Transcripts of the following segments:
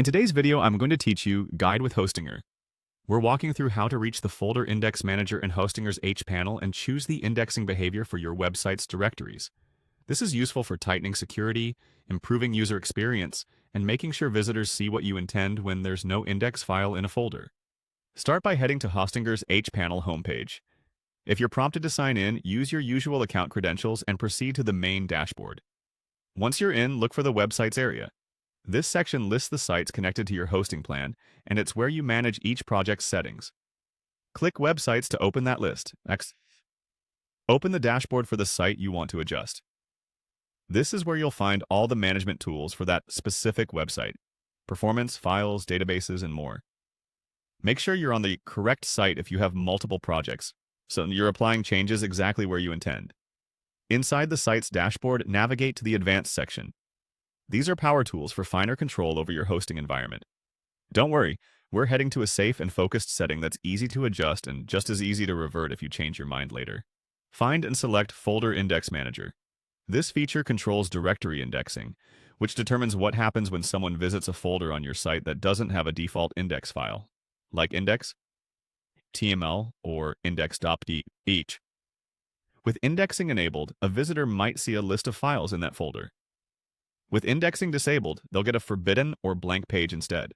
In today's video, I'm going to teach you Guide with Hostinger. We're walking through how to reach the folder index manager in Hostinger's H panel and choose the indexing behavior for your website's directories. This is useful for tightening security, improving user experience, and making sure visitors see what you intend when there's no index file in a folder. Start by heading to Hostinger's H panel homepage. If you're prompted to sign in, use your usual account credentials and proceed to the main dashboard. Once you're in, look for the Websites area. This section lists the sites connected to your hosting plan, and it's where you manage each project's settings. Click Websites to open that list. Next, open the dashboard for the site you want to adjust. This is where you'll find all the management tools for that specific website: performance, files, databases, and more. Make sure you're on the correct site if you have multiple projects, so you're applying changes exactly where you intend. Inside the site's dashboard, navigate to the Advanced section. These are power tools for finer control over your hosting environment. Don't worry, we're heading to a safe and focused setting that's easy to adjust and just as easy to revert if you change your mind later. Find and select Folder Index Manager. This feature controls directory indexing, which determines what happens when someone visits a folder on your site that doesn't have a default index file, like index.txt or index.txt. With indexing enabled, a visitor might see a list of files in that folder. With indexing disabled, they'll get a forbidden or blank page instead.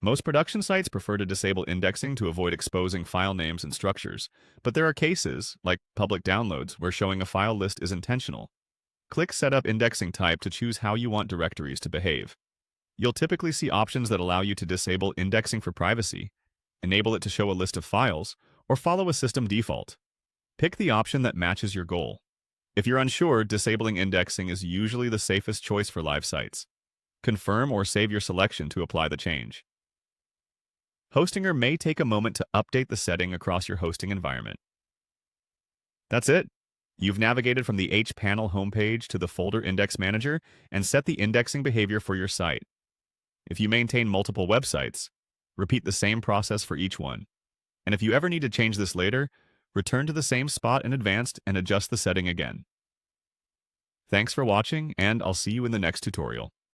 Most production sites prefer to disable indexing to avoid exposing file names and structures, but there are cases, like public downloads, where showing a file list is intentional. Click Setup Indexing Type to choose how you want directories to behave. You'll typically see options that allow you to disable indexing for privacy, enable it to show a list of files, or follow a system default. Pick the option that matches your goal. If you're unsure, disabling indexing is usually the safest choice for live sites. Confirm or save your selection to apply the change. Hostinger may take a moment to update the setting across your hosting environment. That's it. You've navigated from the H panel homepage to the Folder Index Manager and set the indexing behavior for your site. If you maintain multiple websites, repeat the same process for each one. And if you ever need to change this later, return to the same spot in Advanced and adjust the setting again. Thanks for watching, and I'll see you in the next tutorial.